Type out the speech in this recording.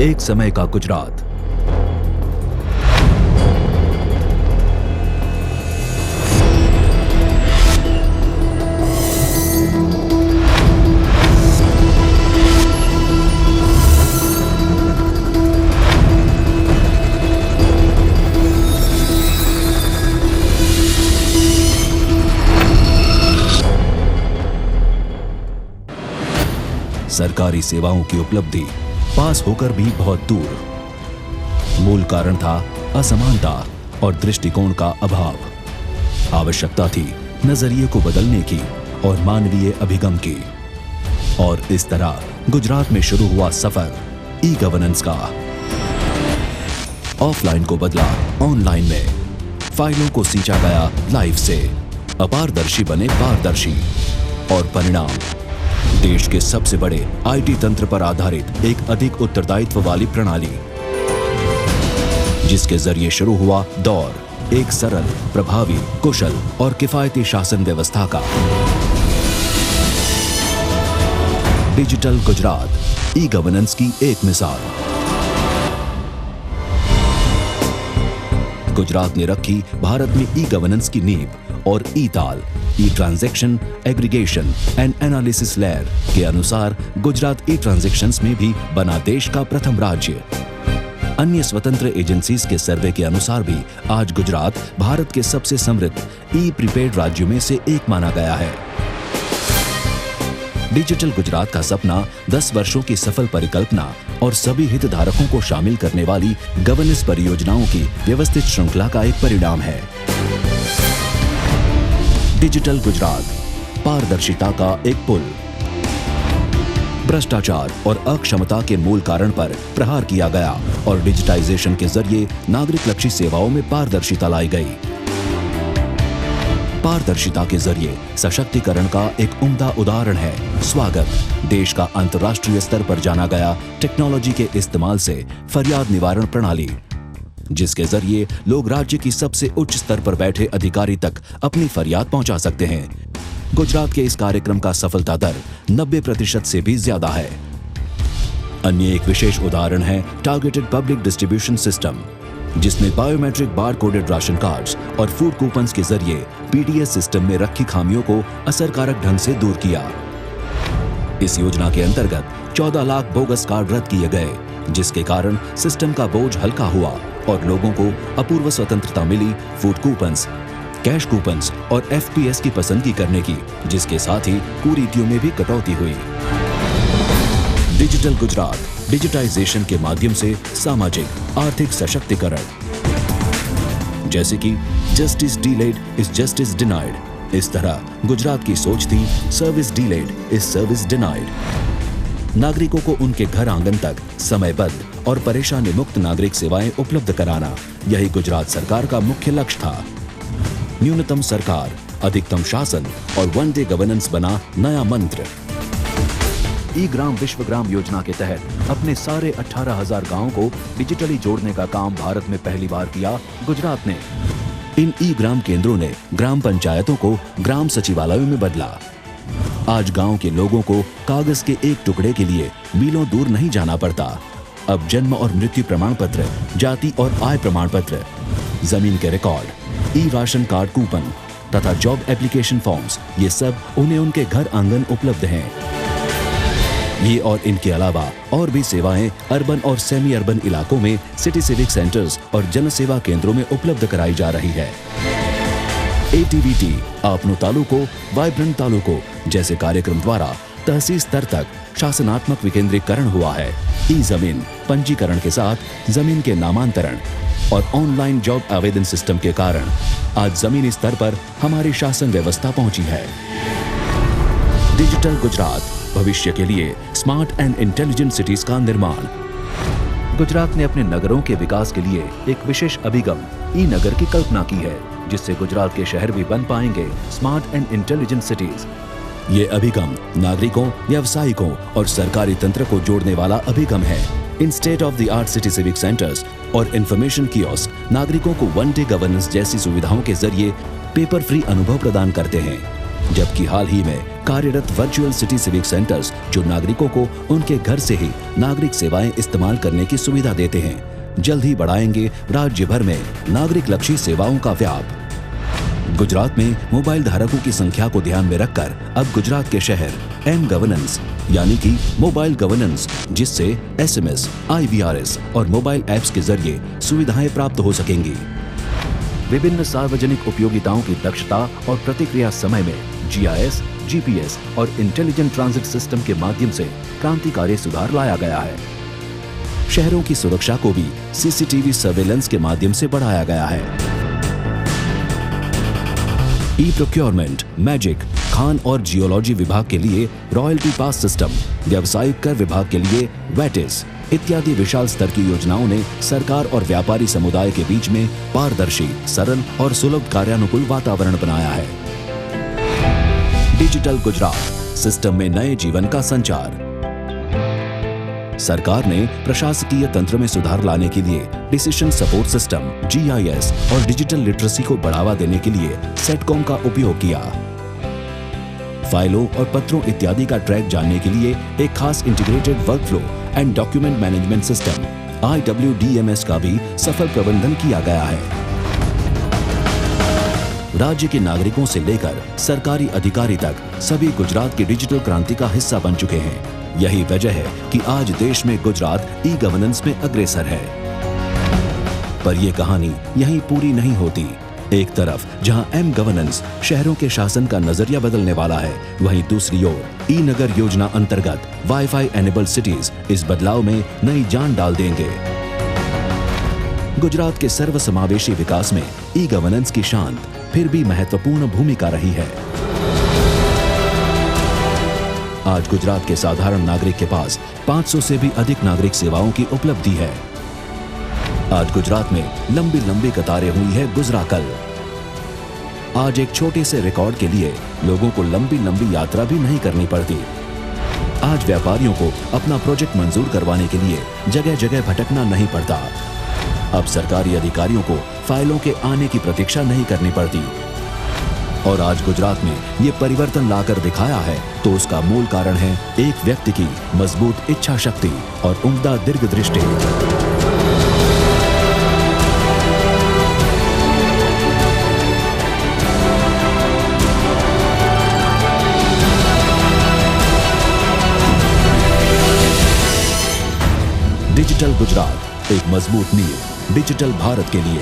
एक समय का गुजरात। सरकारी सेवाओं की उपलब्धि पास होकर भी बहुत दूर। मूल कारण था असमानता और दृष्टिकोण का अभाव। आवश्यकता थी नजरिए को बदलने की और मानवीय अभिगम की। और इस तरह गुजरात में शुरू हुआ सफर ई गवर्नेंस का। ऑफलाइन को बदला ऑनलाइन में, फाइलों को सींचा गया लाइफ से, अपारदर्शी बने पारदर्शी, और परिणाम देश के सबसे बड़े आईटी तंत्र पर आधारित एक अधिक उत्तरदायित्व वाली प्रणाली, जिसके जरिए शुरू हुआ दौर एक सरल, प्रभावी, कुशल और किफायती शासन व्यवस्था का। डिजिटल गुजरात ई गवर्नेंस की एक मिसाल। गुजरात ने रखी भारत में ई गवर्नेंस की नींव और eTaal, e transaction aggregation and analysis layer के अनुसार गुजरात ई ट्रांजैक्शंस में भी बना देश का प्रथम राज्य। अन्य स्वतंत्र एजेंसीज के सर्वे के अनुसार भी आज गुजरात भारत के सबसे समृद्ध ई प्रीपेड राज्यों में से एक माना गया है। डिजिटल गुजरात का सपना 10 वर्षों की सफल परिकल्पना और सभी हितधारकों को शामिल करने वाली गवर्नेंस परियोजनाओं की व्यवस्थित श्रृंखला का एक परिणाम है। डिजिटल गुजरात, पारदर्शिता का एक पुल। भ्रष्टाचार और अक्षमता के मूल कारण पर प्रहार किया गया और डिजिटाइजेशन के जरिए नागरिक लक्षी सेवाओं में पारदर्शिता लाई गई। पारदर्शिता के जरिए सशक्तिकरण का एक उम्दा उदाहरण है स्वागत, देश का अंतर्राष्ट्रीय स्तर पर जाना गया टेक्नोलॉजी के इस्तेमाल से फरियाद निवारण प्रणाली, जिसके जरिए लोग राज्य की सबसे उच्च स्तर पर बैठे अधिकारी तक अपनी फरियाद पहुंचा सकते हैं। गुजरात के इस कार्यक्रम का सफलता दर 90% से भी ज्यादा है। अन्य एक विशेष उदाहरण है टारगेटेड पब्लिक डिस्ट्रीब्यूशन सिस्टम, जिसने बायोमेट्रिक बार कोडेड राशन कार्ड्स और फूड कूपन्स के जरिए पीडीएस सिस्टम में रखी खामियों को असरकारक ढंग से दूर किया। इस योजना के अंतर्गत 14 लाख बोगस कार्ड रद्द किए गए, जिसके कारण सिस्टम का बोझ हल्का हुआ और लोगों को अपूर्व स्वतंत्रता मिली फूड कूपन्स, कैश कूपन्स और एफपीएस की पसंदगी करने की, जिसके साथ ही कुरीतियों में भी कटौती हुई। डिजिटल गुजरात, डिजिटाइजेशन के माध्यम से सामाजिक आर्थिक सशक्तिकरण, जैसे कि justice delayed is justice denied, इस तरह गुजरात की सोच थी service delayed is service denied. नागरिकों को उनके घर आंगन तक समयबद्ध और परेशानी मुक्त नागरिक सेवाएं उपलब्ध कराना, यही गुजरात सरकार का मुख्य लक्ष्य था। न्यूनतम सरकार, अधिकतम शासन और वन डे गवर्नेंस बना नया मंत्र। ई ग्राम विश्वग्राम योजना के तहत अपने सारे 18,000 गांवों को डिजिटली जोड़ने का काम भारत में पहली बार किया गुजरात ने। इन ई ग्राम केंद्रों ने ग्राम पंचायतों को ग्राम सचिवालयों में बदला। आज गांव के लोगों को कागज के एक टुकड़े के लिए मीलों दूर नहीं जाना पड़ता। अब जन्म और मृत्यु प्रमाण पत्र, जाति और आय प्रमाण पत्र, जमीन के रिकॉर्ड, ई राशन कार्ड कूपन तथा जॉब एप्लीकेशन फॉर्म्स, ये सब उन्हें उनके घर आंगन उपलब्ध हैं। ये और इनके अलावा और भी सेवाएं अर्बन और सेमी अर्बन इलाकों में सिटी सिविक सेंटर्स और जन सेवा केंद्रों में उपलब्ध कराई जा रही है। एटीवीटी, आपनो तालुको, वाइब्रेंट तालुको जैसे कार्यक्रम द्वारा तहसील स्तर तक शासनात्मक विकेंद्रीकरण हुआ है। ई जमीन पंजीकरण के साथ जमीन के नामांतरण और ऑनलाइन जॉब आवेदन सिस्टम के कारण आज जमीनी स्तर पर हमारी शासन व्यवस्था पहुंची है। डिजिटल गुजरात, भविष्य के लिए स्मार्ट एंड इंटेलिजेंट सिटीज का निर्माण। गुजरात ने अपने नगरों के विकास के लिए एक विशेष अभिगम ई नगर की कल्पना की है, जिससे गुजरात के शहर भी बन पाएंगे स्मार्ट एंड इंटेलिजेंट सिटीज। ये अभिगम नागरिकों, व्यावसायिकों और सरकारी तंत्र को जोड़ने वाला अभिगम है। इन state of the art city civic centres और इंफॉर्मेशन कियोस्क नागरिकों को वन डे गवर्नेंस जैसी सुविधाओं के जरिए पेपर फ्री अनुभव प्रदान करते हैं। जबकि हाल ही में कार्यरत वर्चुअल सिटी सिविक सेंटर्स जो नागरिकों को उनके घर से ही नागरिक सेवाएं इस्तेमाल करने की सुविधा देते हैं, जल्द ही बढ़ाएंगे राज्य भर में नागरिक लक्षी सेवाओं का व्याप। गुजरात में मोबाइल धारकों की संख्या को ध्यान में रखकर अब गुजरात के शहर एम गवर्नेंस यानी कि मोबाइल गवर्नेंस, जिससे SMS, IVRS और मोबाइल ऐप्स के जरिए सुविधाएं प्राप्त हो सकेंगी। विभिन्न सार्वजनिक उपयोगिताओं की दक्षता और प्रतिक्रिया समय में GIS, GPS और इंटेलिजेंट ट्रांजिट सिस्टम के माध्यम से क्रांतिकारी सुधार लाया गया है। शहरों की सुरक्षा को भी CCTV सर्वेलेंस के माध्यम से बढ़ाया गया है। ई-प्रोक्योरमेंट, मैजिक, खान और जियोलॉजी विभाग के लिए रॉयल्टी पास सिस्टम, व्यावसायिक कर विभाग के लिए वैटिस इत्यादि विशाल स्तर की योजनाओं ने सरकार और व्यापारी समुदाय के बीच में पारदर्शी, सरल और सुलभ कार्यानुकूल वातावरण बनाया है। डिजिटल गुजरात, सिस्टम में नए जीवन का संचार। सरकार ने प्रशासकीय तंत्र में सुधार लाने के लिए डिसीजन सपोर्ट सिस्टम GIS और डिजिटल लिटरेसी को बढ़ावा देने के लिए सेटकॉम का उपयोग किया। फाइलों और पत्रों इत्यादि का ट्रैक जानने के लिए एक खास integrated workflow and document management system IWDMS का भी सफल प्रबंधन किया गया है। राज्य के नागरिकों से लेकर सरकारी अधिकारी तक सभी गुजरात की डिजिटल क्रांति का हिस्सा बन चुके हैं। यही वजह है कि आज देश में गुजरात ई-गवर्नेंस में अग्रसर है। पर यह कहानी यहीं पूरी नहीं होती। एक तरफ जहां एम गवर्नेंस शहरों के शासन का नजरिया बदलने वाला है, वहीं दूसरी ओर ई-नगर योजना अंतर्गत वाईफाई एनेबल्ड सिटीज इस बदलाव में नई जान डाल देंगे। गुजरात के सर्वसमावेशी विकास में ई-गवर्नेंस की शांत फिर भी महत्वपूर्ण भूमिका रही है। आज गुजरात के साधारण नागरिक के पास 500 से भी अधिक नागरिक सेवाओं की उपलब्धि है। आज गुजरात में लंबी लंबी कतारें हुई है गुजरा कल। आज एक छोटे से रिकॉर्ड के लिए लोगों को लंबी लंबी यात्रा भी नहीं करनी पड़ती। आज व्यापारियों को अपना प्रोजेक्ट मंजूर करवाने के लिए जगह जगह भटकना नहीं पड़ता। अब सरकारी अधिकारियों को फाइलों के आने की प्रतीक्षा नहीं करनी पड़ती। और आज गुजरात में ये परिवर्तन लाकर दिखाया है तो उसका मूल कारण है एक व्यक्ति की मजबूत इच्छा शक्ति और उम्दा दीर्घदृष्टि। डिजिटल गुजरात, एक मजबूत नींव डिजिटल भारत के लिए।